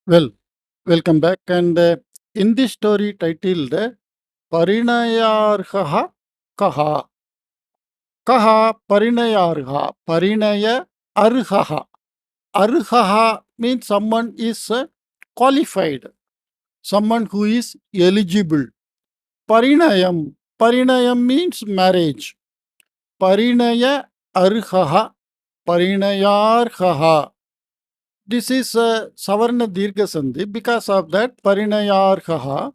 Well, welcome back. And in this story titled Parinayaarhah Kaha. Kaha Parinayaarhah. Parinaya Arhaha. Arhaha means someone is qualified, someone who is eligible. Parinayam. Parinayam means marriage. Parinaya Arhaha. Parinayaarhah. This is Savarna Dirgha Sandhi. Because of that, Parinayaarhah.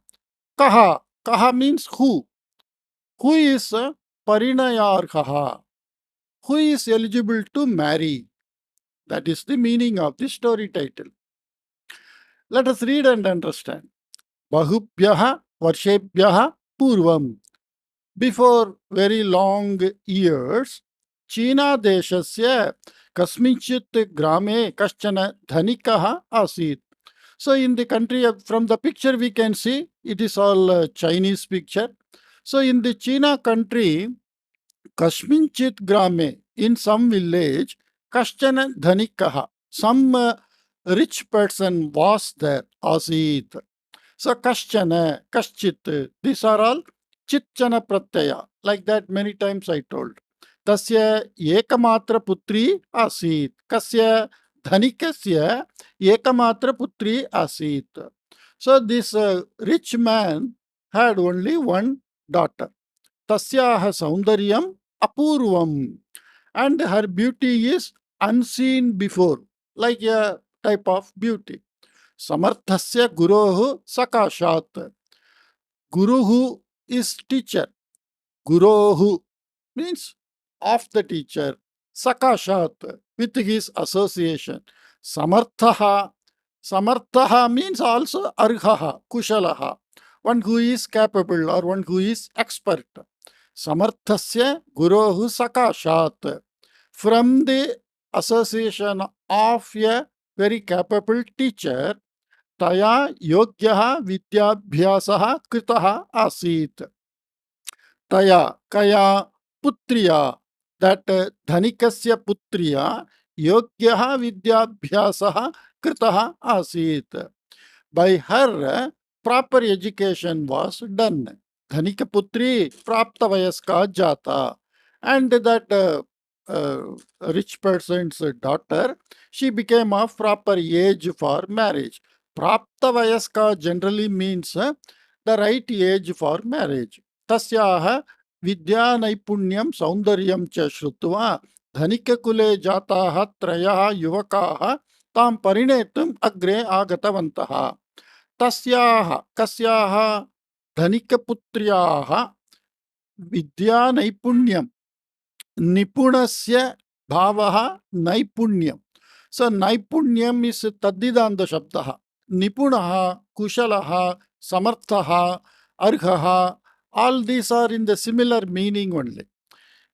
Kaha. Kaha means who. Who is Parinayaarhah? Who is eligible to marry? That is the meaning of the story title. Let us read and understand. Bahubhyaha Varshebhyaha Purvam. Before very long years, China deshasya kasminchit grame kaschana dhanikaha asit. So in the country, from the picture we can see, it is all Chinese picture. So in the China country, Kashminchit grame, in some village, Kaschana dhanikaha, some rich person was there, asit. So Kaschana, Kaschit, these are all Chitchana pratyaya. Like that many times I told. Tasya ekamatra putri asit. Kasya dhanikasya ekamatra putri asit. So this rich man had only one daughter. Tasyaha saundaryam apurvam, and her beauty is unseen before, like a type of beauty. Samarthasya gurohu sakashat. Guruhu is teacher. Gurohu means of the teacher. Sakashat, with his association. Samarthaha. Samarthaha means also arhaha, kushalaha. One who is capable or one who is expert. Samarthasya gurohu sakashat. From the association of a very capable teacher, taya yogyaha vidyabhyasaha kritaha asit. Taya, kaya, putriya, that dhanikasya putriya, yogyaha vidyabhyasaha kritaha asit. By her, proper education was done. Dhanika putri prapta vayaska jata. And that rich person's daughter, she became of proper age for marriage. Prapta vayaska generally means the right age for marriage. Tasyaha vidya naipunyam saundaryam cha shrutva dhanikakule jataha trayaha yuvakaha tam parinetum agre agatavantaha. Tasyaha, kasyaha dhanikaputryah vidya naipunyam. Nipunasya bhavaha naipunyam. So naipunyam is taddidanda shabdaha. Nipunaha, kushalaha, samarthaha, arhaha, all these are in the similar meaning only.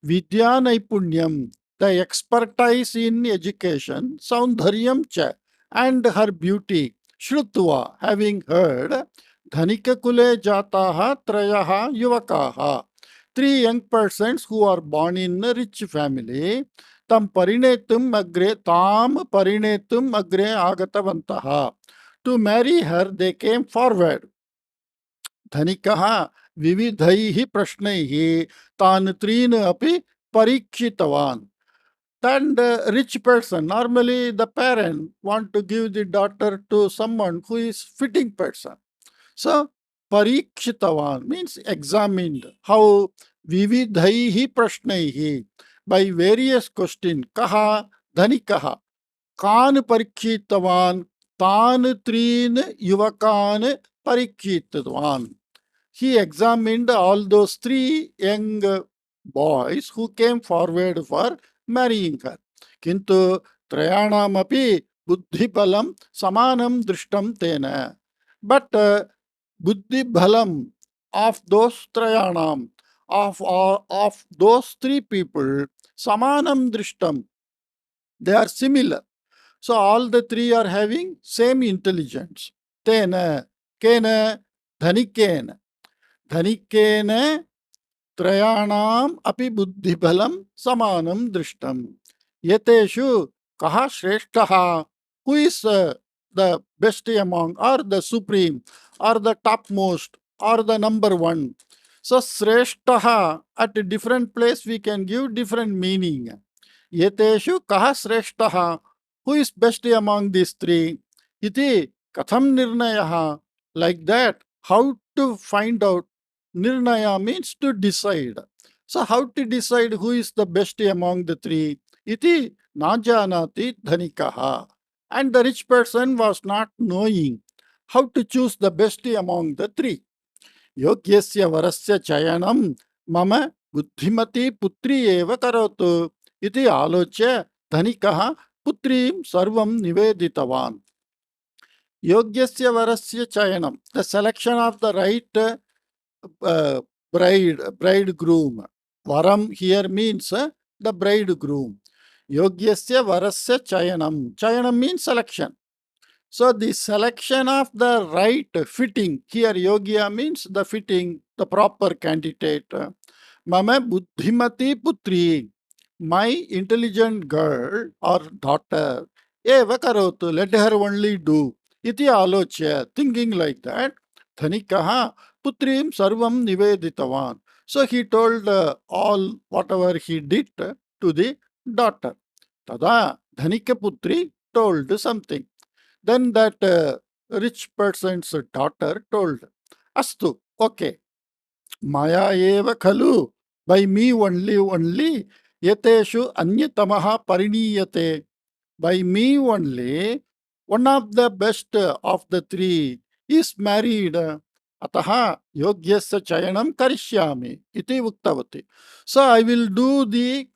Vidya naipunyam, the expertise in education, saundharyam cha, and her beauty, shrutva, having heard, dhanika kule jataha trayaha yuvakaha, three young persons who are born in a rich family, tam parinetum agre agatavantaha. To marry her, they came forward. Dhanikah vividhaihi prashnaihi tan trin api parikshitavan. And rich person, normally the parent want to give the daughter to someone who is fitting person. So parikshitavan means examined. How? Vividhaihi prashnaihi, by various question. Kaha dhanikaha. Kan parikshitavan tan trin yuvakan parikshitavan. He examined all those three young boys who came forward for marrying her. Kintu trayanamapi buddhi balam samanam drishtam tena. But buddhi balam of those trayanam, of those three people, samanam drishtam, they are similar. So all the three are having same intelligence. Tena, kena, dhanikena. Dhanikena त्रयाणाम अपि बुद्धिबलं समानं दृष्टम. Yateshu kaha shreshtaha, who is the best among, or the supreme, or the topmost, or the number one. So Sreshtaha, at a different place we can give different meaning. Yeteshu kaha Sreshtaha, who is best among these three? Iti katham nirnayaha, like that. How to find out? Nirnaya means to decide. So how to decide who is the best among the three? Iti najanati dhanikaha. And the rich person was not knowing how to choose the best among the three. योग्यस्य वरस्य चयनं मम बुद्धिमती पुत्री एव करोतु इति आलोच्य धनिकः पुत्रीं सर्वं निवेदितवान्. योग्यस्य वरस्य चयनं, the selection of the right bridegroom. Varam here means the bridegroom. Yogyasya varasya chayanam. Chayanam means selection. So the selection of the right fitting, here yogya means the fitting, the proper candidate. Mama buddhimati putri, my intelligent girl or daughter, eva karotu, let her only do. Iti alochya, thinking like that, dhanikaha putrim sarvam niveditavan. So he told all whatever he did to the daughter. Tada dhanika putri told something. Then that rich person's daughter told, Astu, okay, Maya eva khalu, by me only, yateshu anyatamaha pariniyate, by me only, one of the best of the three is married. Ataha yogyasya chayanam karishyami, iti uktavati. So I will do the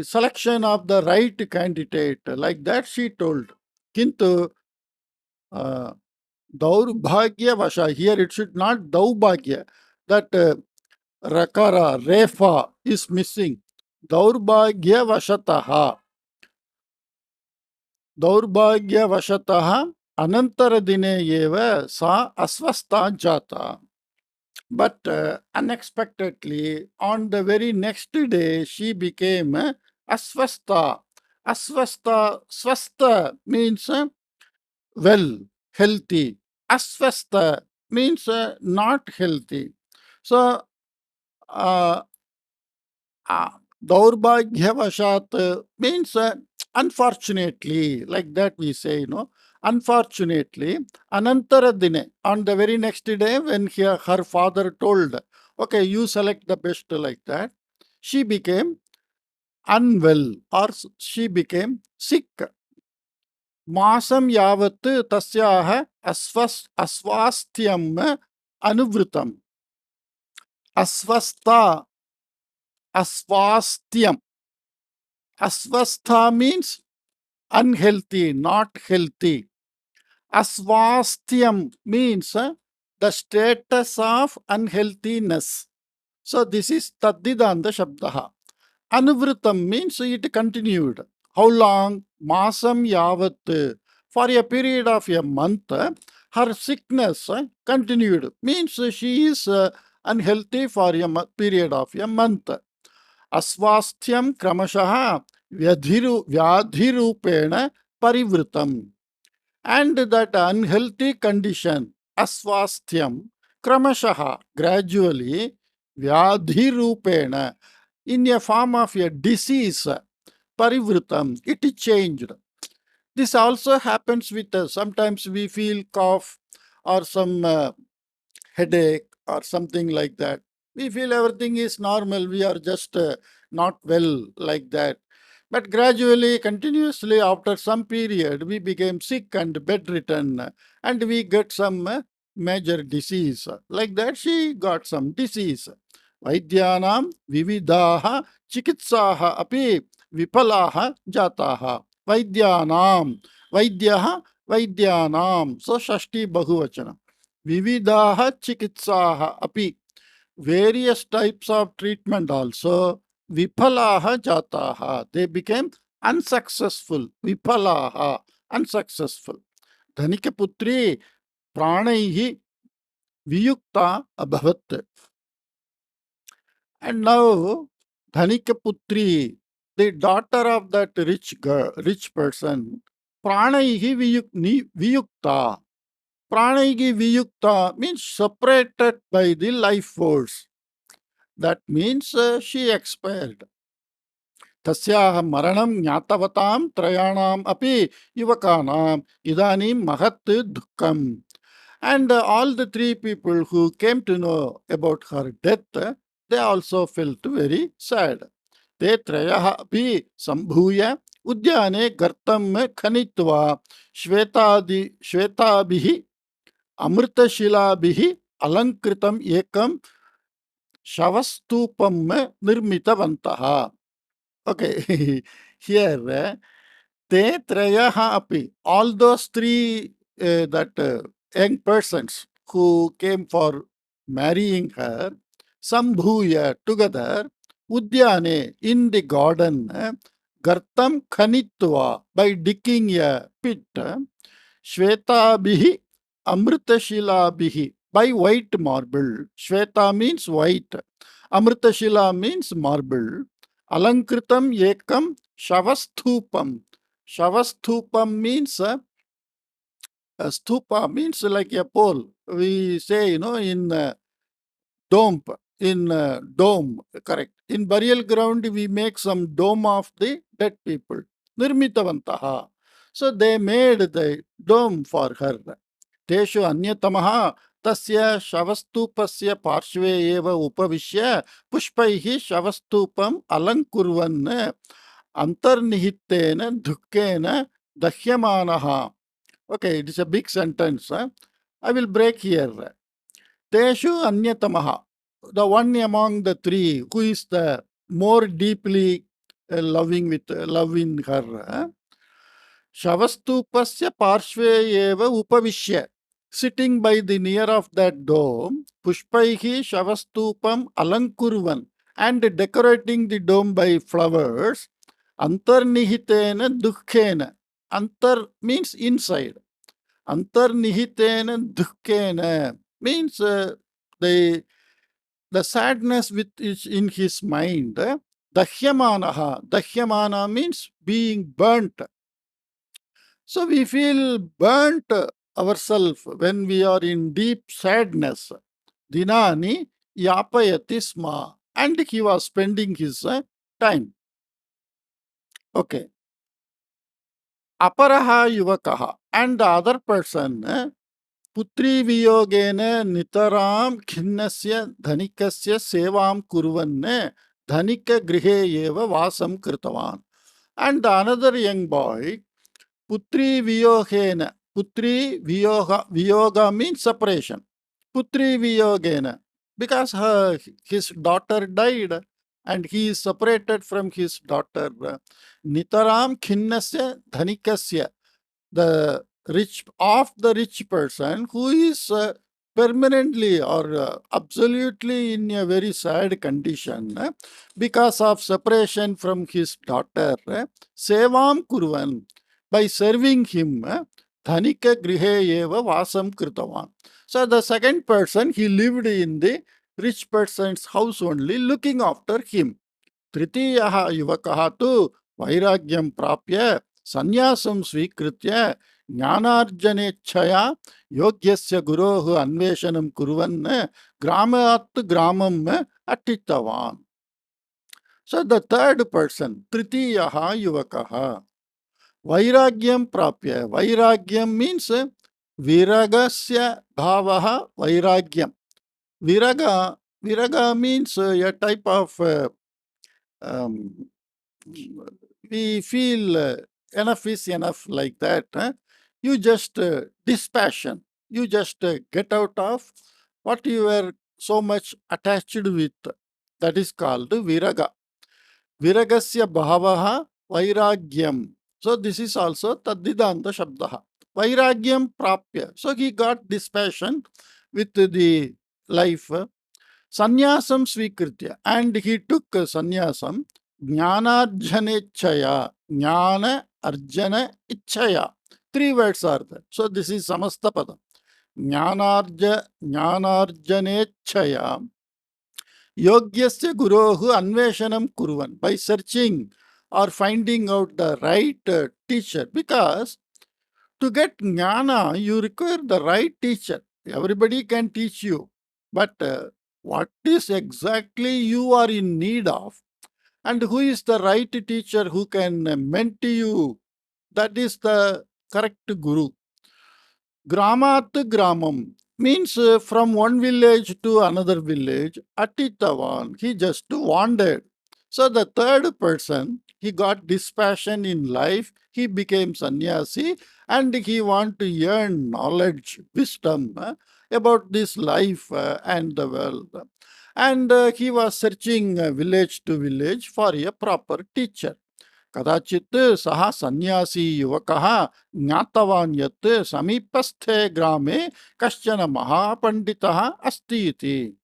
selection of the right candidate, like that she told. Kintu Daurбhagya here it should not Daubhagya. That Rakara, Refa is missing. Daurбhagya Vashataha. Daurбhagya Vashataha Anantara Dine Eva Sa Asvasta Jata. But unexpectedly, on the very next day, she became Asvasta. Asvasta, Swasta means well, healthy. Asvasta means not healthy. So, uh, uh, Daurbhagyavashat means unfortunately, like that we say, unfortunately, Anantara Dine, on the very next day when her father told, okay, you select the best like that, she became unwell or she became sick. मासं यावत् तस्याः अस्वास्थ्यम् अनुवृतम्. अस्वस्था, अस्वास्थ्यम्. Asvastha means unhealthy, not healthy. Asvasthyam means the status of unhealthiness. So this is Taddidanda Shabdaha. Anuvritam means it continued. How long? Masam yavat. For a period of a month, her sickness continued. Means she is unhealthy for a period of a month. Asvasthyam kramashaha vyadhirupena parivritam. And that unhealthy condition, asvasthyam, kramashaha, gradually, vyadhirupena, in a form of a disease, parivritam, it changed. This also happens with sometimes we feel cough or some headache or something like that. We feel everything is normal, we are just not well like that. But gradually, continuously, after some period, we became sick and bedridden, and we get some major disease. Like that, she got some disease. Vaidyanam vividaha chikitsaha api vipalaha jataha. Vaidyanam. Vaidyaha Vaidyanam. So Shashti Bahuvachana. Vividaha chikitsaha api. Various types of treatment also. Vipalaha jataha. They became unsuccessful. Vipalaha. Unsuccessful. Dhanika putri pranaihi viyukta abhavat. And now Dhanika putri, the daughter of that rich person, pranaihi viyukta. Pranaihi viyukta means separated by the life force. That means she expired. तस्याः मरणं ज्ञातवतां त्रयाणाम् अपि युवकानाम् इदानीं महत् दुःखम्. And all the three people who came to know about her death, they also felt very sad. ते त्रयः अपि सम्भूय उद्याने गर्तं खनित्वा श्वेताभिः अमृतशिलाभिः अलङ्कृतम् एकं शवस्तूपं निर्मितवन्तः. Okay, here te trayaha api, all those three that young persons who came for marrying her, sambhuya together, udyane in the garden, gartam khanitva by digging a pit, shvetabhihi amritashilabihi by white marble. Shweta means white, amritashila means marble. Alankritam ekam shavasthupam. Shavasthupam means stupa means like a pole. We say, in dome, dome, correct. In burial ground, we make some dome of the dead people. Nirmitavantaha. So they made the dome for her. तेषु अन्यतमः तस्य शवस्तूपस्य पार्श्वे एव उपविश्य पुष्पैः शवस्तूपम् अलङ्कुर्वन् अन्तर्निहितेन दुःखेन दह्यमानः. Okay, it is a big sentence. I will break here. Teshu anyatamaha, the one among the three who is the more deeply loving her. Shavastupasya parshve eva upavishya, sitting by the near of that dome, pushpaihi shavastupam alankurvan, and decorating the dome by flowers, antarnihitena dukkhena. Antar means inside. Antarnihitena dukkhena means the sadness which is in his mind. Dahyamanaha. Dahyamana means being burnt. So we feel burnt ourselves when we are in deep sadness. Dinani yapayati sma. And he was spending his time. Okay. Aparaha yuvakaha. And the other person, putri viyogene nitaram khinnasya dhanikasya sevam kurvanne dhanika grihe eva vasam kritavan. And the another young boy, Putri Viyogena. Putri Viyoga means separation. Putri Viyogena. Because his daughter died and he is separated from his daughter. Nitaram Khinnasya Dhanikasya. The rich person who is permanently or absolutely in a very sad condition because of separation from his daughter. Sevam Kurvan. By serving him, dhanika grihe eva vasam kritavan. So the second person, he lived in the rich person's house only, looking after him. Tritiyaha yuvakaha tu vairagyam prapya sanyasam svikritya jnanarjanechaya yogyasya gurohu anveshanam kurvan gramat gramam attitavan. So the third person, Tritiyaha yuvakaha. Vairagyam prapya. Vairagyam means viragasya bhavaha vairagyam. Viraga means a type of um, we feel enough is enough like that. You just dispassion. You just get out of what you were so much attached with. That is called viraga. Viragasya bhavaha vairagyam. So this is also Tadidanta Shabdaha. Vairagyam prapya. So he got dispassion with the life. Sanyasam svikritya. And he took sanyasam. Jnanarjanechaya. Jnana arjana ichaya. Three words are there. So this is samasta padam. Jnanarjanechaya. Yogyasya gurohu anveshanam kurvan. By searching or finding out the right teacher. Because To get jnana, you require the right teacher. Everybody can teach you, but what is exactly you are in need of, and who is the right teacher who can mentor you, that is the correct guru. Gramat Gramam means from one village to another village, Atitavan, he just wandered. So the third person, he got dispassion in life, he became sannyasi, and he want to earn knowledge, wisdom about this life and the world. And he was searching village to village for a proper teacher. कदाचित् सः सन्यासी युवकः ज्ञातवान् यत् समीपस्थे ग्रामे कश्चन महापण्डितः अस्ति इति.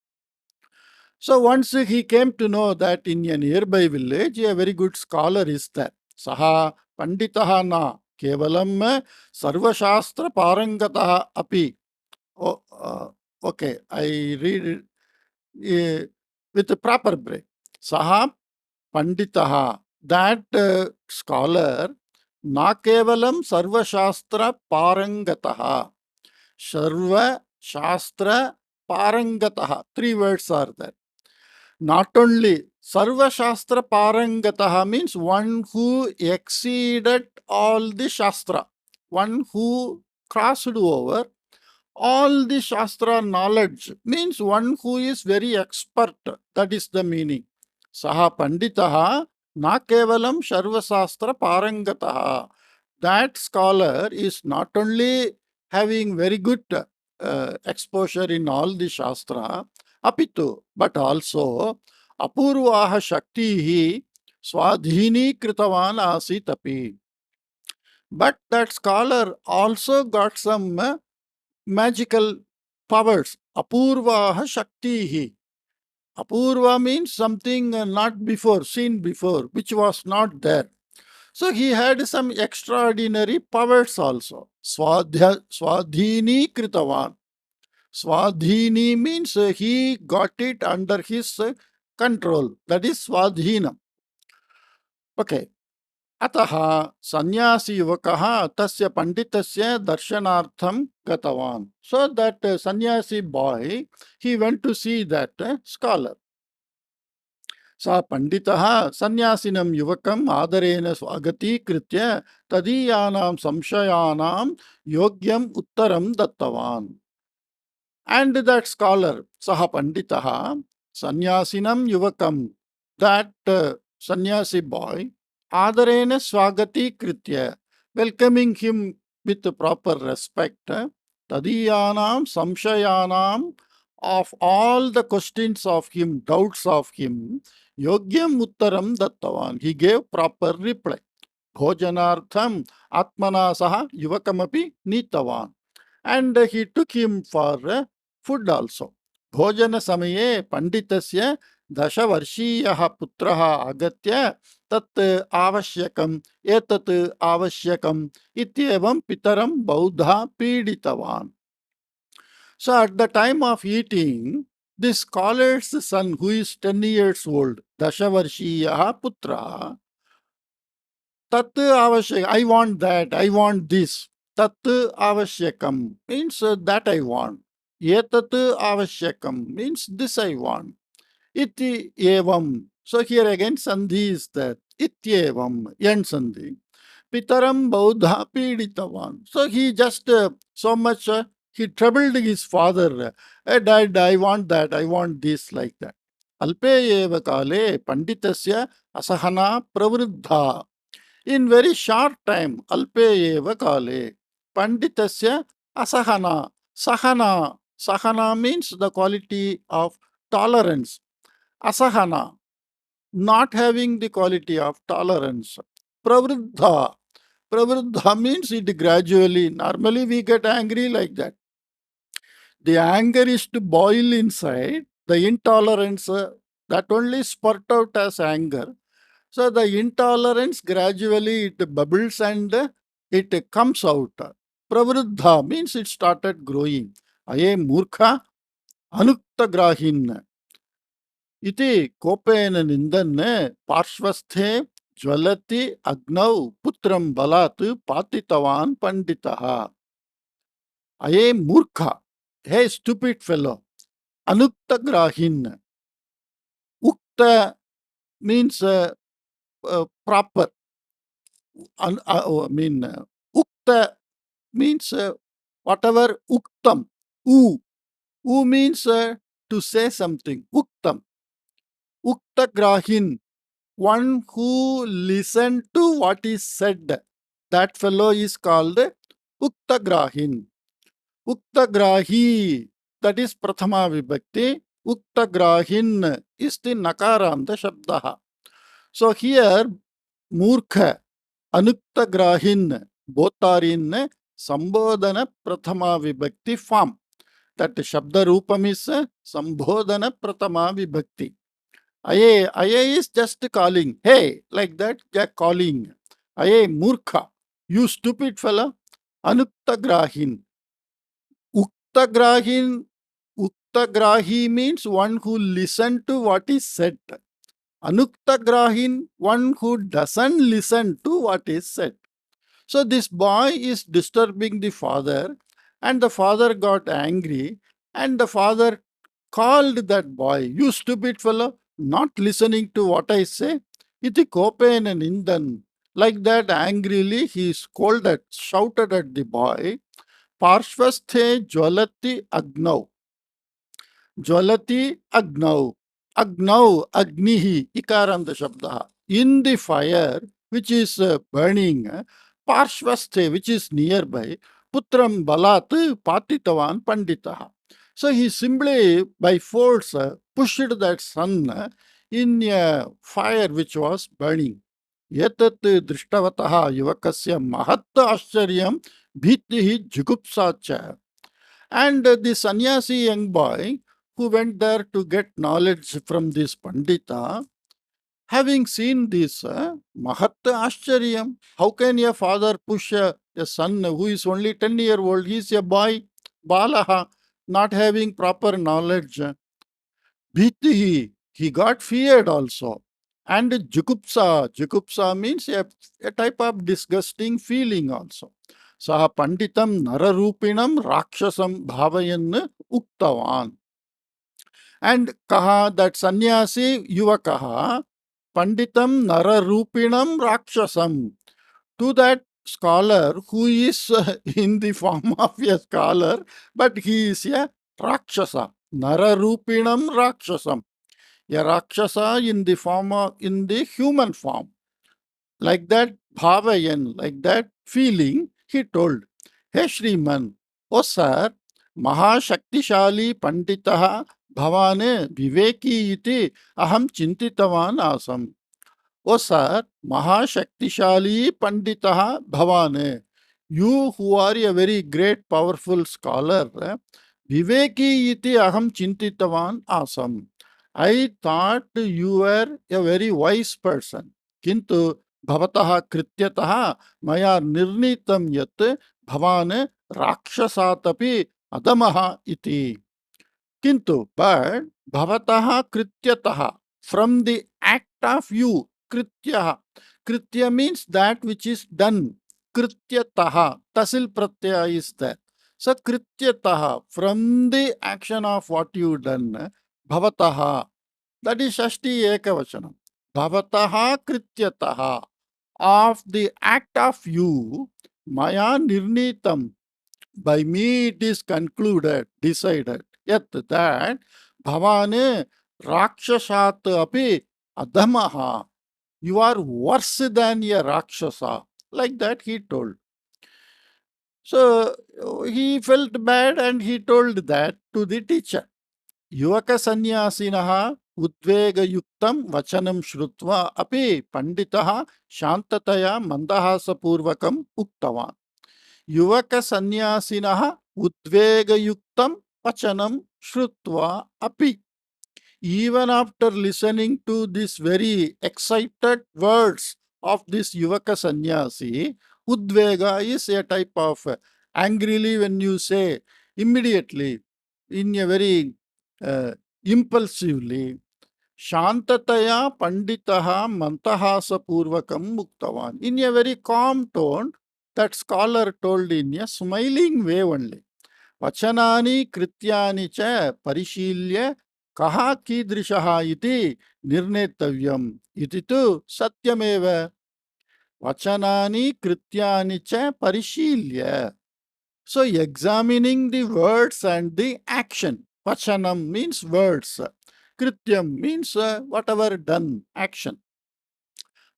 So once he came to know that in a nearby village a very good scholar is there. सः पण्डितः न केवलं सर्वशास्त्रपारङ्गतः अपि. Okay, I read it with a proper break. सः पंडितः, that scholar, न केवलं सर्वशास्त्र पारंगतः, सर्वशास्त्र पारंगतः, 3 words are there. Not only sarvashastra parangataha means one who exceeded all the shastra, one who crossed over all the shastra knowledge, means one who is very expert. That is the meaning. Saha panditaha na kevalam sarvashastra parangataha. That scholar is not only having very good exposure in all the shastra, apitu, but also apurvaha shaktihi swadhini kritavan asit api. But that scholar also got some magical powers. Apurvaha shaktihi. Apurva means something not before, seen before, which was not there. So he had some extraordinary powers also. Swadhini kritavan. Swadhini means he got it under his control. That is swadhinam. Okay. अतः सन्यासी युवकः तस्य पंडितस्य दर्शनार्थं गतवान्. So that sannyasi boy, he went to see that scholar. सा पंडितः सन्यासिनं युवकम् आदरेण स्वागतीकृत्य तदीयानां संशयानां योग्यम् उत्तरं दत्तवान्. And that scholar, saha panditaha, sannyasinam yuvakam, that sannyasi boy, adarena swagati kritya, welcoming him with proper respect, tadiyanam samshayanam, of all the questions of him, doubts of him, yogyam uttaram dattavan, he gave proper reply. Bhojanartham atmana saha yuvakamapi nitavan. And he took him for food also. Bhojana samaye panditasya dashavarshiyah putraha agatya tat avashyakam etat avashyakam ityevam pitaram baudha piditavan. So at the time of eating, this scholar's son, who is 10 years old, dashavarshiyah putra, tat avashyakam, I want that, I want this. Tat avashyakam means that I want. Etat avashyakam means this I want. Iti evam. So here again sandhi is there. Ityevam, end sandhi. Pitaram baudha piditavan. So he just so much he troubled his father. Dad, I want that, I want this, like that. Alpe eva kale panditasya asahana pravruddha. In very short time, alpe eva kale, panditasya asahana, sahana. Sahana means the quality of tolerance. Asahana, not having the quality of tolerance. Pravruddha. Pravruddha means it gradually, normally we get angry like that. The anger is to boil inside, the intolerance that only spurt out as anger. So the intolerance gradually it bubbles and it comes out. Pravruddha means it started growing. Aye murkha anukta grahin. Iti kopen nindan parshvasthe ज्वलति अग्नौ पुत्रं बलात् पातितवान् पंडितः. Aye murkha, hey stupid fellow, anuktagrahin. Ukta means proper. Ukta means whatever uktam. U means to say something. Uktam. Uktagrahin, one who listened to what is said. That fellow is called Uktagrahin. Uktagrahi, that is Prathama Vibhakti. Uktagrahin is the Nakaranta Shabdaha. So here, Murkha, Anuktagrahin, both are in Sambodhana Prathama Vibhakti form. That Shabda Rupam is Sambodhana Prathama Vibhakti. Aye is just calling. Hey, like that, they are calling. Aye, Murkha, you stupid fella. Anuktagrahin. Uktagrahin, Uktagrahi means one who listened to what is said. Anuktagrahin, one who doesn't listen to what is said. So this boy is disturbing the father, and the father got angry, and the father called that boy, you stupid fellow, not listening to what I say. Iti kopena nindan. Like that, angrily he scolded, shouted at the boy, Parshvasthe Jwalati Agnau. Jwalati Agnau. Agnau, Agnihi, Ikaranta Shabda. In the fire which is burning, Parshvasthe, which is nearby, Putram Balat Patitavan Panditaha. So he simply, by force, pushed that son in a fire which was burning. Yatat Drishtavataha Yuvakasya Mahatta Ascharyam Bhitihi Jigupsacha. And the sannyasi young boy who went there to get knowledge from this Pandita, having seen this, Mahat Ascharyam, how can a father push a son who is only 10-year-old? He is a boy, Balaha, not having proper knowledge. Bhitihi, he got feared also. And Jukupsa means a type of disgusting feeling also. Saha Panditam Nararupinam Rakshasam Bhavayan Uktavan. And Kaha, that sannyasi Yuvakaha, Panditam Nararupinam Rakshasam. To that scholar who is in the form of a scholar, but he is a Rakshasa. Nararupinam Rakshasam. A Rakshasa in the form of, in the human form. Like that Bhavayan, like that feeling, he told, Hey Shriman, O sir, Mahashaktishali Panditaha Bhavane Viveki iti aham chintitavan asam. O sir, Mahashaktishali Panditaha Bhavane, you who are a very great powerful scholar, Viveki iti aham chintitavan asam. I thought you were a very wise person. Kintu bhavatah krityatah maya nirnitam yat bhavan rakshasatapi adamaha iti. Kintu, but bhavatah krityatah, from the act of you, krityaha. Kritya means that which is done. Krityataha, tasil pratyaya is there. So krityataha, from the action of what you done, bhavataha, that is Shashti Ekavachanam. Bhavataha krityataha, of the act of you, maya nirnitam, by me it is concluded, decided, yet that bhavane rakshasat api adhamaha, you are worse than a rakshasa. Like that he told. So he felt bad and he told that to the teacher. Yuvaka sannyasinaha udvegayuktam vachanam shrutva api panditaha shantataya mandahasapurvakam uktavan. Yuvaka sannyasinaha udvegayuktam vachanam shrutva api. Even after listening to these very excited words of this Yuvaka sannyasi, udvega is a type of angrily when you say immediately, in a very impulsively. Shantataya Panditaha Mantahasa Purvakam Muktavan. In a very calm tone, that scholar told in a smiling way only. Vachanani Krityani cha Parishilya Kaha Kidrishaha iti Nirnetavyam. Iti tu Satyameva. Vachanani Krityani cha Parishilya. So, examining the words and the action. Vachanam means words. Krityam means whatever done, action.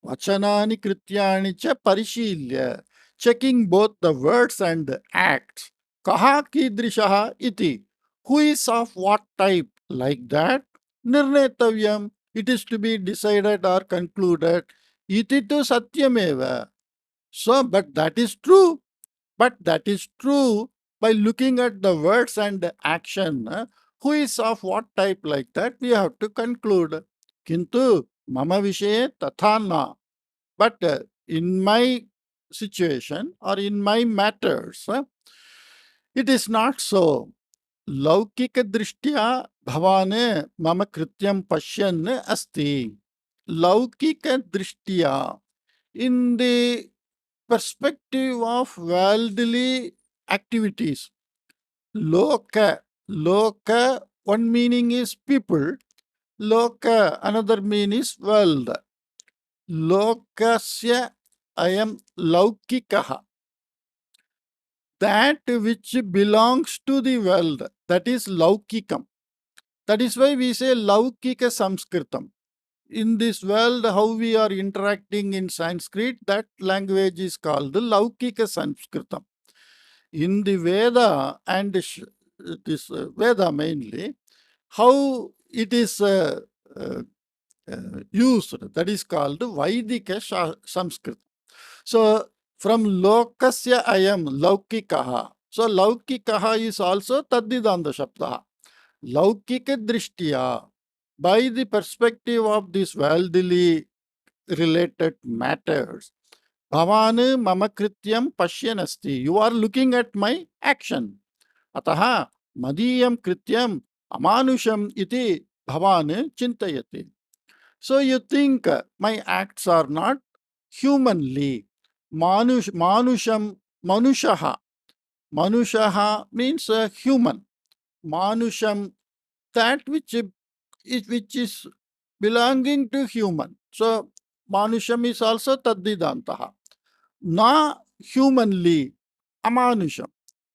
Vachanani Krityani cha Parishilya. Checking both the words and the acts. Kaha Kidrishaha iti. Who is of what type? Like that. Nirnetavyam. It is to be decided or concluded. Iti tu Satyameva. So, but that is true. But that is true by looking at the words and the action. Who is of what type, like that, we have to conclude. Kintu mama vishaye tatha na. But in my situation or in my matters, it is not so. Laukika drishtya bhavane mama krityam pashyan asti. Laukika drishtya, in the perspective of worldly activities. Loka. Loka, one meaning is people. Loka, another meaning is world. Lokasya ayam laukikaha. That which belongs to the world, that is laukikam. That is why we say laukika Sanskritam. In this world, how we are interacting in Sanskrit, that language is called the laukika Sanskritam. In the Veda and this Veda mainly, how it is used, that is called Vaidika Sanskrit. So, from Lokasya ayam Laukikaha. So, Laukikaha is also Taddidanda Shabdaha. Laukika Drishtiya, by the perspective of these worldly related matters. Bhavane mama krityam pashyanasti. You are looking at my action. Ataha madiyam krityam amanusham iti bhavane chintayati. So you think my acts are not humanly. Manusham, manushaha. Manushaha means human. Manusham, that which is belonging to human. So manusham is also taddidantaha. Na humanly, amanusham.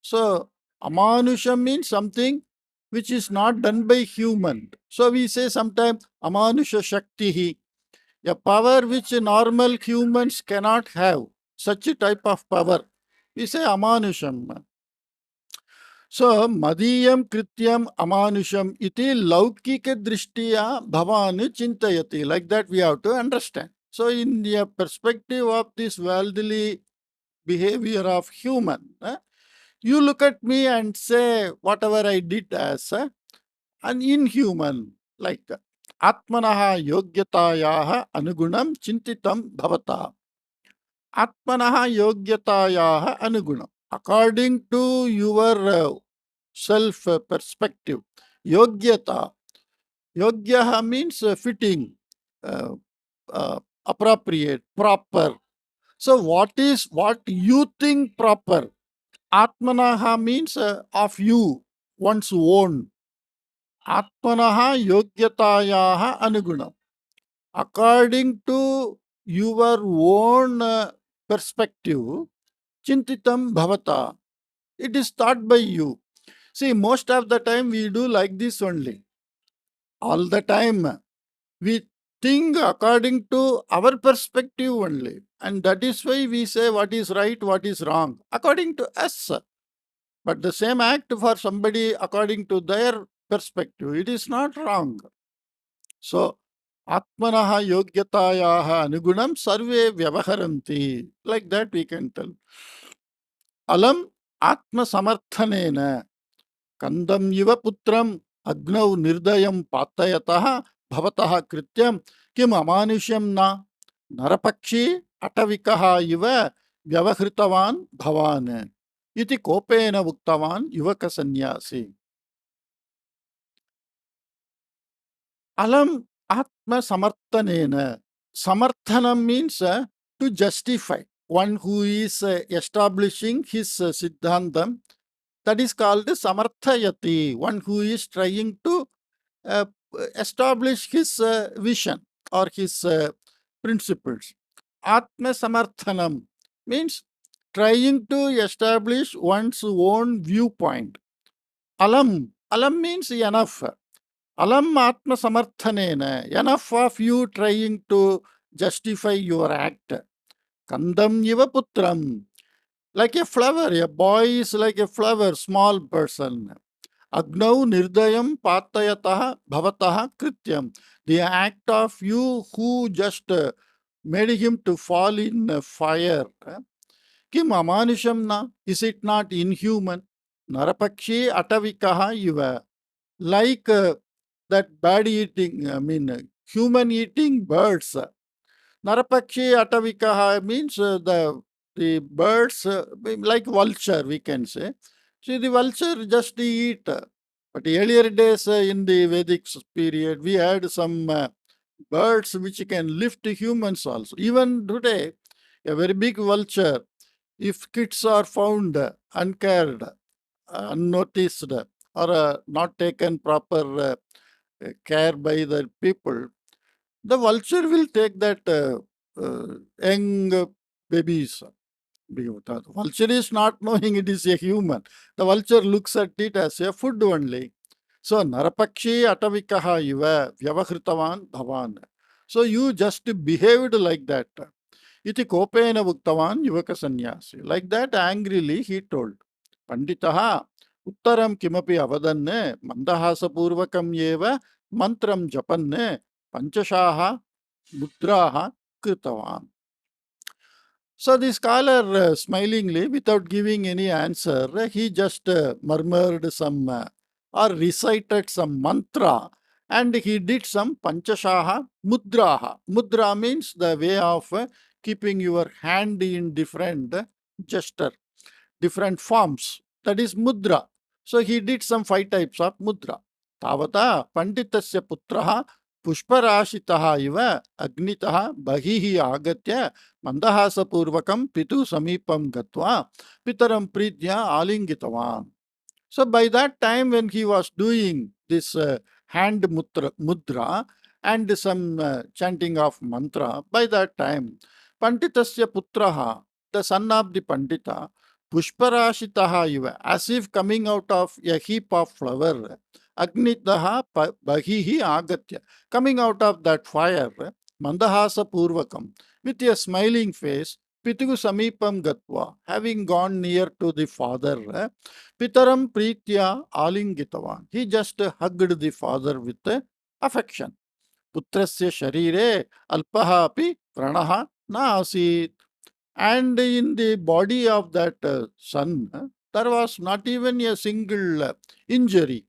So amanusham means something which is not done by human. So we say sometimes amanusha shaktihi, a power which normal humans cannot have, such a type of power. We say amanusham. So madiyam krityam amanusham iti laukika drishtiya bhavanu chintayati. Like that we have to understand. So in the perspective of this worldly behavior of human, you look at me and say whatever I did as an inhuman, like atmanaha yogyatayaha anugunam chintitam bhavata. Atmanaha yogyatayaha anugunam. According to your self perspective, yogyata. Yogyaha means fitting, uh, appropriate, proper. So what you think proper? Atmanaha means of you, one's own. Atmanaha yogyatayaha anugunam. According to your own perspective, chintitam bhavata. It is thought by you. See, most of the time we do like this only. All the time we think according to our perspective only. And that is why we say what is right, what is wrong, according to us. But the same act for somebody according to their perspective, it is not wrong. So, Atmanaha yogyatayaha anugunam sarve vyavaharanti. Like that we can tell. Alam atma samarthanena kandam iva putram agnau nirdayam patayataha bhavataha krityam kim amanusham na narapakshi atavikaha iva vyavahritavan bhavan iti kopena uktavan yuvaka sannyasi. Alam Atma Samarthanena. Samarthanam means to justify. One who is establishing his Siddhantam, that is called Samarthayati. One who is trying to uh, establish his vision or his principles. Atma Samarthanam means trying to establish one's own viewpoint. Alam means enough. Alam Atma Samarthanena, enough of you trying to justify your act. Kandam Iva Putram, like a flower, a boy is like a flower, small person. Agnau Nirdayam Patayatah Bhavatah Krityam, the act of you who just made him to fall in fire. Kim Amanisham na, is it not inhuman? Narapakshi Atavikaha Iva, like that bad eating, human eating birds. Narapakshi Atavikaha means the birds, like vulture, we can say. See, the vulture just eat. But earlier days in the Vedic period, we had some birds which can lift humans also. Even today, a very big vulture, if kids are found uncared, unnoticed, or not taken proper care by the people, the vulture will take that young babies. The vulture is not knowing it is a human. The vulture looks at it as a food only. So, Narapakshi Atavikaha Iva Vyavahritavan Bhavan. So, you just behaved like that. Iti Kopena Bhuktavan Yuvaka Sanyasi. Like that, angrily he told. Panditaha Uttaram Kimapi Avadanne Mandahasa Purvakam Yeva Mantram Japanne Panchashaha Mudraha Kritavan. So the scholar smilingly, without giving any answer, he just murmured some or recited some mantra, and he did some panchashaha mudraha. Mudra means the way of keeping your hand in different gesture, different forms. That is mudra. So he did some 5 types of mudra. Tavata Panditasya Putraha Pushparashitaha iva Agnitaha Bahihi Agatya Mandahasapurvakam Pitu Samipam Gatva Pitaram Pridya Alingitavan. So by that time when he was doing this hand mudra and some chanting of mantra, by that time Panditasya Putraha, the son of the Pandita, Pushparashitaha iva, as if coming out of a heap of flower, Agnitaha Bahihi Agatya, coming out of that fire, Mandahasa Purvakam, with a smiling face, Pitigu Samipam Gatva, having gone near to the father, Pitaram Pritya Alingitavan. He just hugged the father with affection. Putrasya Sharire Alpaha api Pranaha na asit. And in the body of that son, there was not even a single injury.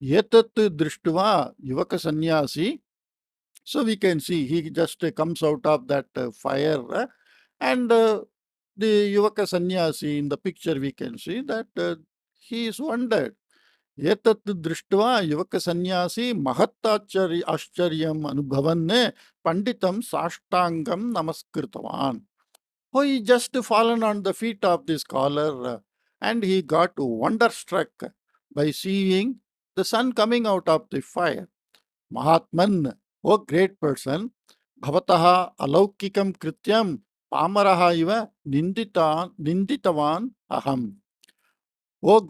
Yetat Drishtva Yuvaka Sanyasi. So we can see he just comes out of that fire and the Yuvaka Sannyasi in the picture we can see that he is wondered. Etat drishtva Yuvaka Sannyasi aschariyam anubhavanne panditam sashtangam namaskirtavan. Oh, he just fallen on the feet of the scholar and he got wonderstruck by seeing the sun coming out of the fire. Mahatman, O great person, bhavataha alaukikam krityam pamaraha iva ninditavan aham. O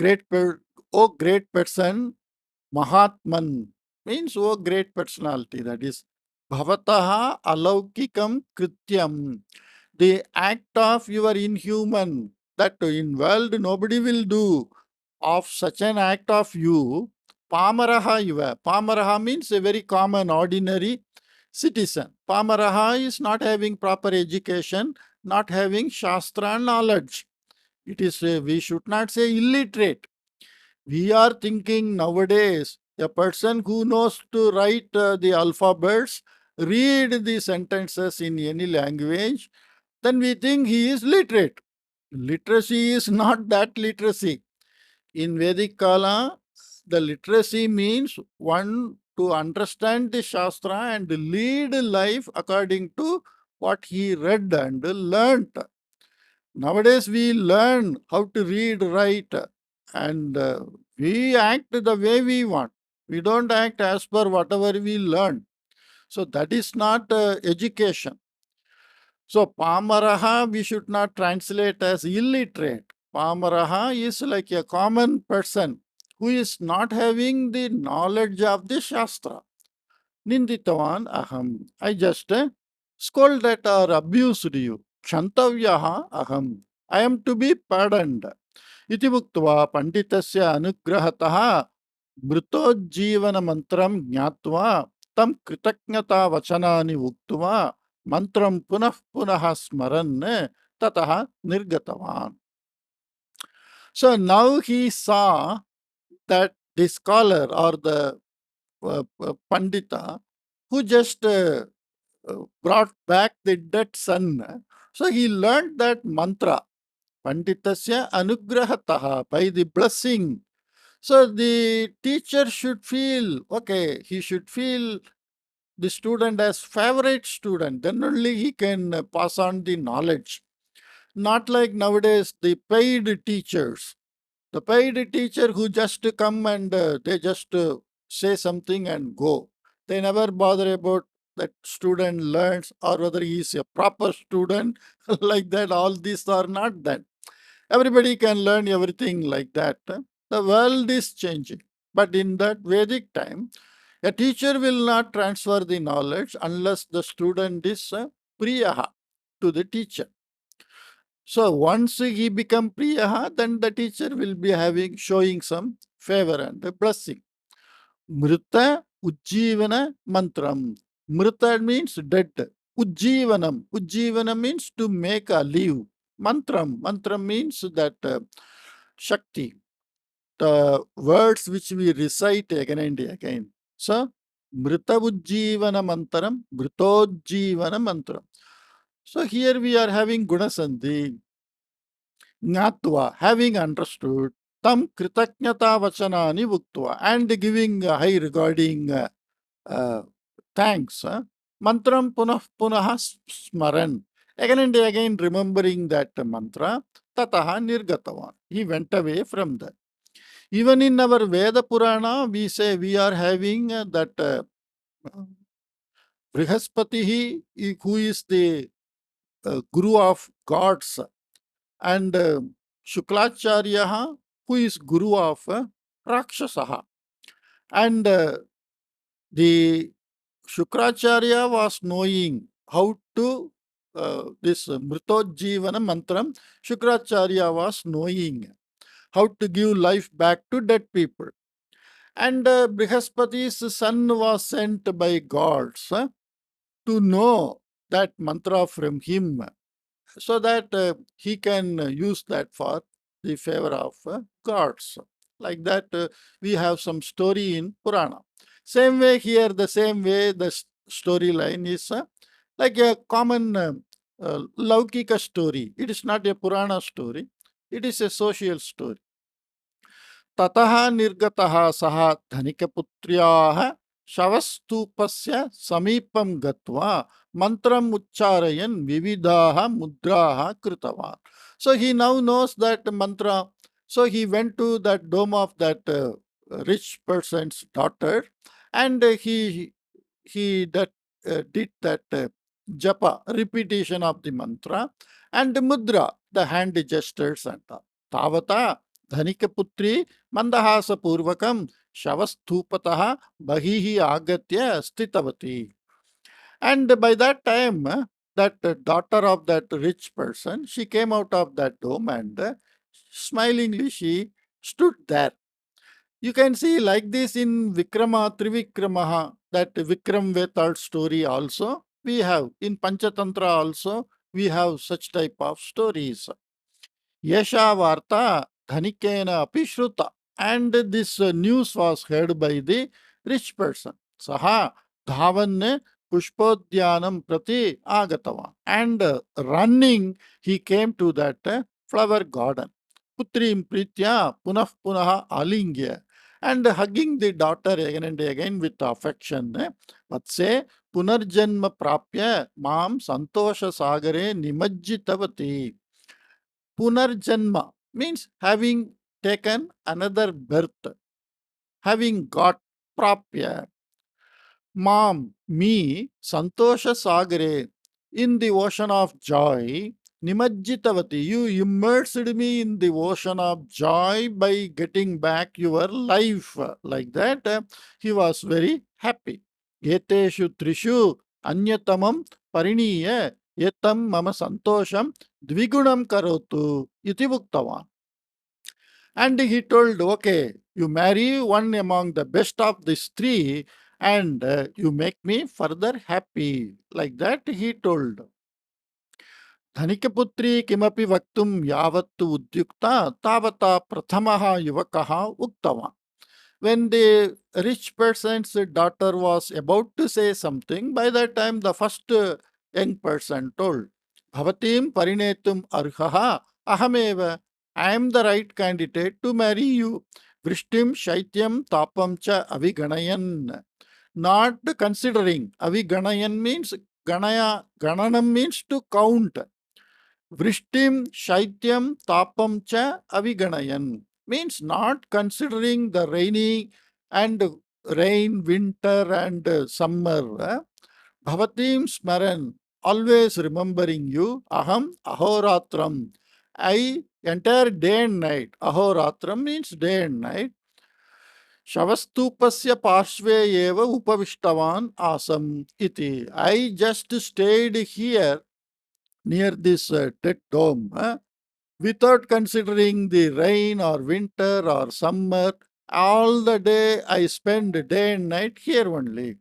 O great person, Mahatman means O great personality. That is bhavataha alaukikam krityam. The act of your inhuman that in world nobody will do of such an act of you, Pamaraha iva. Pamaraha means a very common, ordinary citizen. Pamaraha is not having proper education, not having Shastra knowledge. It is, we should not say illiterate. We are thinking nowadays a person who knows to write the alphabets, read the sentences in any language, then we think he is literate. Literacy is not that literacy. In Vedic Kala, the literacy means one to understand the Shastra and lead life according to what he read and learnt. Nowadays, we learn how to read, write, and we act the way we want. We don't act as per whatever we learn. So that is not education. So Pamaraha we should not translate as illiterate. Pamaraha is like a common person who is not having the knowledge of the Shastra. Ninditavan aham. I just scolded or abused you. Kshantavyaha aham. I am to be pardoned. Iti uktva panditasya anugrahatah मृतोज्जीवन मंत्रम ज्ञात्वा तम कृतज्ञता वचनानि उक्त्वा मंत्रम पुनः पुनः स्मरन् ततः निर्गतवान्. So now he saw that the scholar or the Pandita who just brought back the dead son. So he learned that mantra, Panditasya anugrahatah, by the blessing. So the teacher should feel, okay, he should feel the student as favorite student. Then only he can pass on the knowledge. Not like nowadays the paid teachers. The paid teacher who just come and they just say something and go. They never bother about that student learns or whether he is a proper student like that. All these are not that. Everybody can learn everything like that. The world is changing. But in that Vedic time, a teacher will not transfer the knowledge unless the student is priyaha to the teacher. So once he become priyaha, then the teacher will be showing some favor and a blessing. Mrita Ujjivana Mantram. Mrita means dead. Ujjivanam. Ujjivana means to make a live. Mantram. Mantram means that Shakti. The words which we recite again and again. So, Mrita Ujjivana Mantaram, Mritojjivana Mantram. So here we are having Gunasandhi. Gnatva, having understood, tam kritaknyata vachanani vuktva, and giving high regarding thanks. Mantram punah punah smaran. Again and again remembering that mantra, tataha nirgatavan. He went away from that. Even in our Veda Purana, we say we are having that Brihaspati, who is the guru of gods, and Shuklacharya, who is guru of Rakshasaha. And the Shukracharya was knowing how to this Mritojjivana mantram. Shukracharya was knowing how to give life back to dead people. And Brihaspati's son was sent by gods to know that mantra from him so that he can use that for the favor of gods. Like that, we have some story in Purana. Same way here, the same way the storyline is like a common Laukika story. It is not a Purana story. It is a social story. Tataha nirgataha saha dhanikaputriyaha शवस्तूपस्य समीपं गत्वा mantram uchcharayan vividaha mudraha kritavan. So he now knows that mantra. So he went to that dome of that rich person's daughter, and he that did that japa, repetition of the mantra, and mudra, the hand gestures and all. Tavata dhanikaputri mandahasapurvakam Shavasthupatah Bahihi Agatya Stitavati. And by that time, that daughter of that rich person, she came out of that dome and smilingly she stood there. You can see like this in Vikrama, Trivikramaha, that Vikram Vetal story also. We have in Panchatantra also, we have such type of stories. Yasha Varta Dhanikena Apishruta. And this news was heard by the rich person. Saha Dhavan Pushpodhyanam Prati Agatavan. And running, he came to that flower garden. Putrim Pritya Punah Punaha Alingya. and hugging the daughter again and again with affection. Vatse punarjanma prapya mam santosha sagare nimajjitavati. Punarjanma means having taken another birth, having got prapya. Mom, me, Santosha Sagare, in the ocean of joy, Nimajjitavati, you immersed me in the ocean of joy by getting back your life. Like that, he was very happy. Eteshu trishu anyatamam pariniya etam mama santosham dvigunam karotu iti buktavan. And he told, okay, you marry one among the best of these three, and you make me further happy. Like that, he told. Dhanikaputri kimapi vaktum yavattu udyukta tavata prathamaha yuvakaha uktava. When the rich person's daughter was about to say something, by that time the first young person told, Bhavatim parinetum arhaha ahameva. I am the right candidate to marry you. Vrishtim shaityam tapam cha aviganayan. Not considering. Aviganayan means gananam means to count. Vrishtim, Shaityam, Tapam cha Aviganayan means not considering the rainy and rain, winter and summer. Bhavatim Smaran, always remembering you. Aham Ahoratram. I entire day and night. Ahoratram means day and night. Shavastupasya parshve eva upavishtavan asam iti. I just stayed here near this dead dome without considering the rain or winter or summer. All the day I spend day and night here only.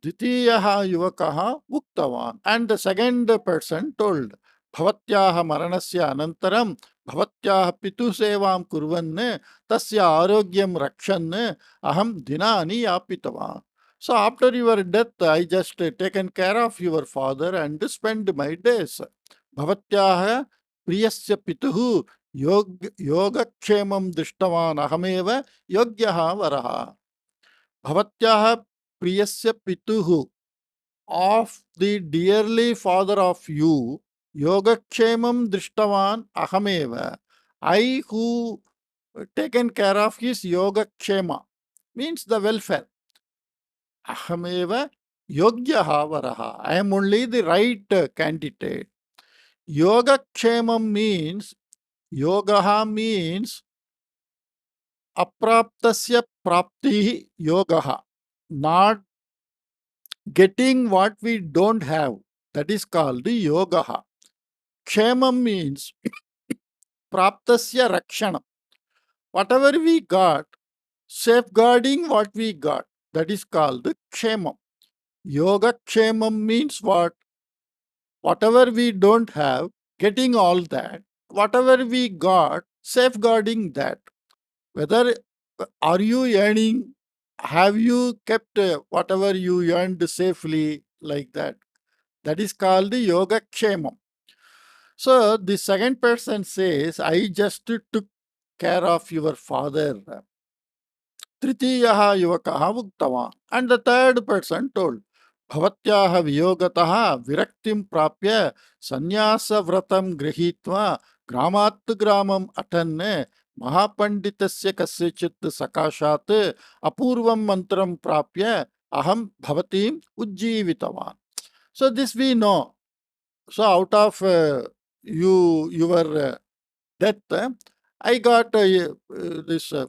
Dvitiyaha yuvakaha uktavan. And the second person told, Bhavatyaha maranasya anantaram Bhavatyaha pitu sevam kurvanne tasya arogyam rakshanne aham dinani yapitavan. So after your death, I just taken care of your father and spend my days. Bhavatyaha priyasya pituhu yogakshemam drishtvan ahameva yogyaha varaha. Bhavatyaha priyasya pituhu, of the dearly father of you, yogakshemam drishtavan ahameva. I who taken care of his yogakshema means the welfare. Ahameva yogyaha varaha. I am only the right candidate. Yogakshemam means, yogaha means apraptasya prapti yogaha. Not getting what we don't have. That is called yogaha. Kshemam means praptasya rakshanam. Whatever we got, safeguarding what we got. That is called kshemam. Yoga kshemam means what? Whatever we don't have, getting all that. Whatever we got, safeguarding that. Whether are you earning, have you kept whatever you earned safely, like that. That is called yoga kshemam. So the second person says, I just took care of your father. Tritiyaha yuvakaha uktava. And the third person told, Bhavatyaha viyogataha viraktim prapya sannyasa vratam grihitva gramat gramam atanne mahapanditasya kasyachit sakashat apurvam mantram prapya aham bhavatim ujjivitavan. So this we know. So out of your death, I got this uh,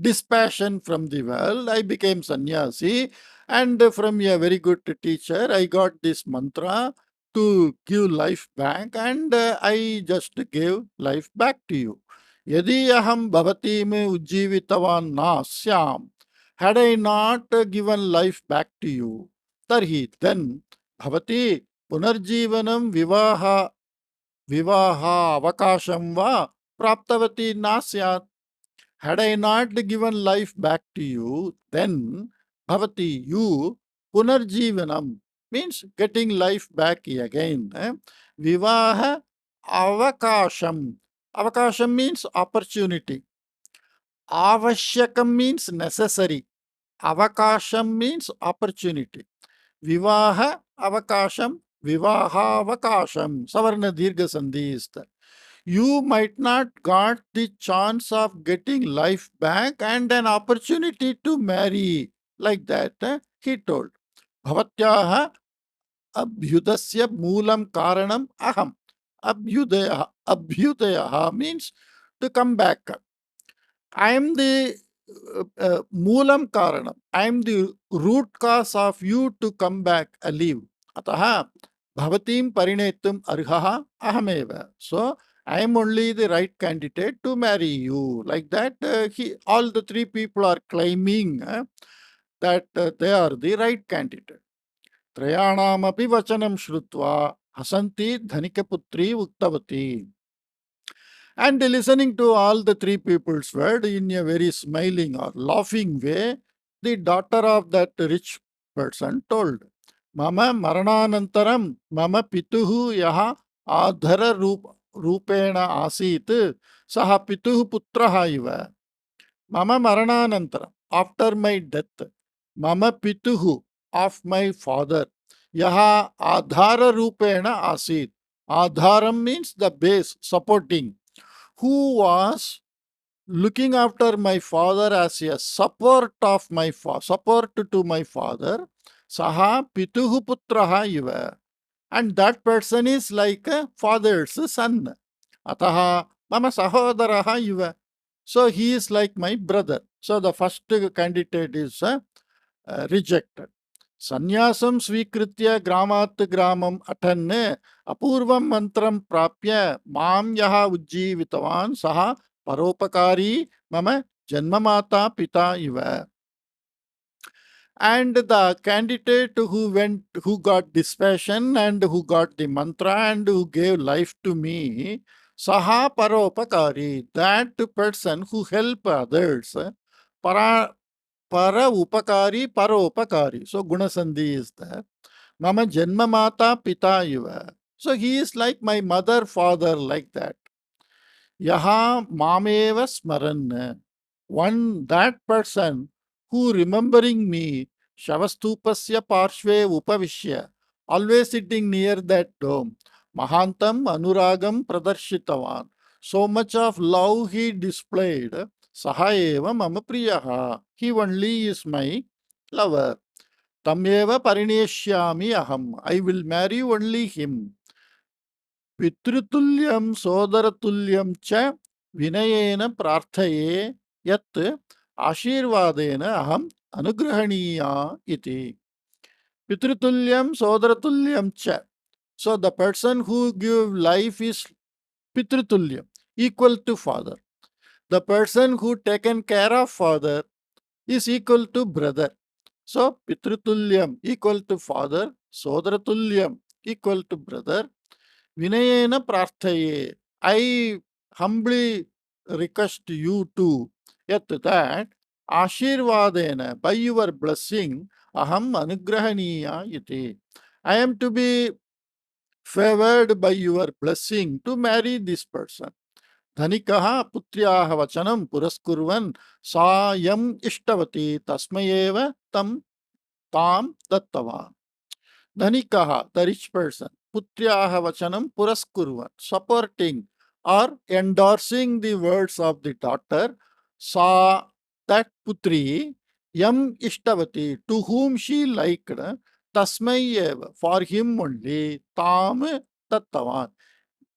dispassion from the world. I became sannyasi, and from a very good teacher, I got this mantra to give life back, and I just gave life back to you. Yadi aham bhavati me ujjivitavan nasyam. Had I not given life back to you, tarhi, then bhavati punarjivanam vivaha avakasham va praptavati nasyat. Had I not given life back to you, then bhavati, you, punarjivanam, means getting life back again. Vivaha avakasham. Avakasham means opportunity. Avashyakam means necessary. Avakasham means opportunity. Vivaha avakasham, vivaha avakasham. Savarna dirgha sandhi is there. You might not got the chance of getting life back and an opportunity to marry. Like that, he told. Bhavatyaha abhyudasya moolam karanam aham. Abhyudaya means to come back. I am the moolam karanam. I am the root cause of you to come back alive. Ataha bhavatim parinetum arhaha ahameva. So I am only the right candidate to marry you. Like that, all the three people are claiming that they are the right candidate. त्रयाणामपि वचनं श्रुत्वा हसन्ती धनिकपुत्री उक्तवती. And listening to all the three people's word in a very smiling or laughing way, the daughter of that rich person told, Mama marananantaram mama pituhu yaha adhara rupena asit saha pituhu putraha iva. Mama marananantaram, after my death, mama pituhu, of my father, yaha adhara rupena asit. Adharam means the base, supporting, who was looking after my father as a support of my support to my father, saha pituhu putraha iva. And that person is like a father's son. Ataha mama sahodaraha iva. So he is like my brother. So the first candidate is rejected. Sanyasam svikritya gramat gramam atanne apurvam mantram prapya mam yaha ujjivitavan saha paropakari mama janmamata pita iva. And the candidate who got dispassion and who got the mantra and who gave life to me, saha paropakari, that person who help others, para upakari, paropakari. So gunasandhi is there. Mama janma mata pita iva. So he is like my mother, father, like that. Yaha mameva smaran. One, that person who remembering me, Shavastupasya Parshve Upavishya, always sitting near that dome. Mahantam Anuragam Pradarshitavan. So much of love he displayed. Sahaeva Mama Priyaha. He only is my lover. Tameva Parineshyami Aham. I will marry only him. पितृतुल्यं सोदरतुल्यं च विनयेन प्रार्थये यत् आशीर्वादेन अहम् अनुग्रहणीया इति. Pitritulyam sodaratulyam cha. So the person who give life is pitritulyam, equal to father. The person who taken care of father is equal to brother. So pitritulyam equal to father, sodaratulyam equal to brother, Vinayena prarthaye. I humbly request you to, yet that Ashirvadena, by your blessing, aham anugrahaniya iti. I am to be favored by your blessing to marry this person. Dhanikaha putryaha vachanam puraskurvan sayam ishtavati tasmayeva tam dattavan. Dhanikaha, the rich person, putryaha vachanam puraskurvan, supporting or endorsing the words of the daughter, sa, that putri, yam ishtavati, to whom she liked, tasmai eva, for him only, tam tattavan,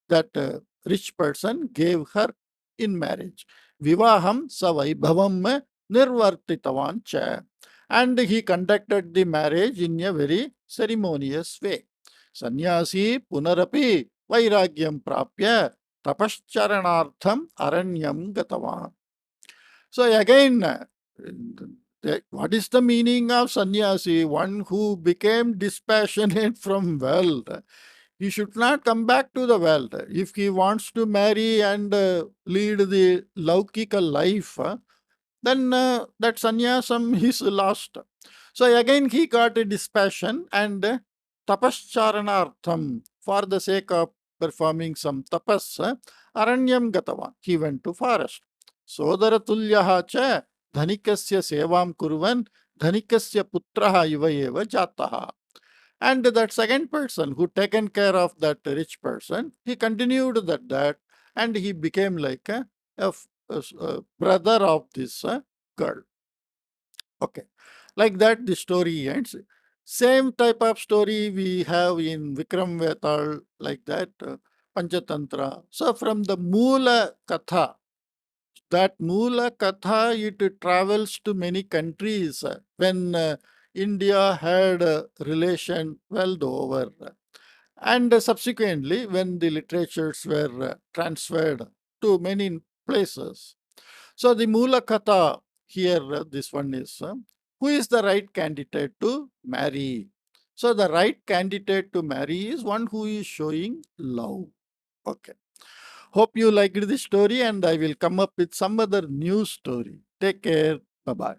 that rich person gave her in marriage. Vivaham savaibhavam nirvartitavan cha. And he conducted the marriage in a very ceremonious way. Sannyasi punarapi vairagyam prapya tapascharanartham aranyam gatavan. So again, what is the meaning of sannyasi? One who became dispassionate from wealth. He should not come back to the wealth. If he wants to marry and lead the laukika life, then that sannyasam is lost. So again he got a dispassion and tapascharanartham, for the sake of performing some tapas, aranyam gatavan. He went to forest. Sodaratulyaha cha dhanikasya sevam kurvan dhanikasya putraha iva eva jataha. And that second person who taken care of that rich person, he continued that and he became like a brother of this girl. Okay. Like that, the story ends. Same type of story we have in Vikram Vetal, like that, Panchatantra. So from the Moola Katha, that Moola Katha, it travels to many countries when India had a relation world over. And subsequently, when the literatures were transferred to many places. So the Moola Katha here, this one is who is the right candidate to marry? So the right candidate to marry is one who is showing love. Okay. Hope you liked this story, and I will come up with some other new story. Take care. Bye bye.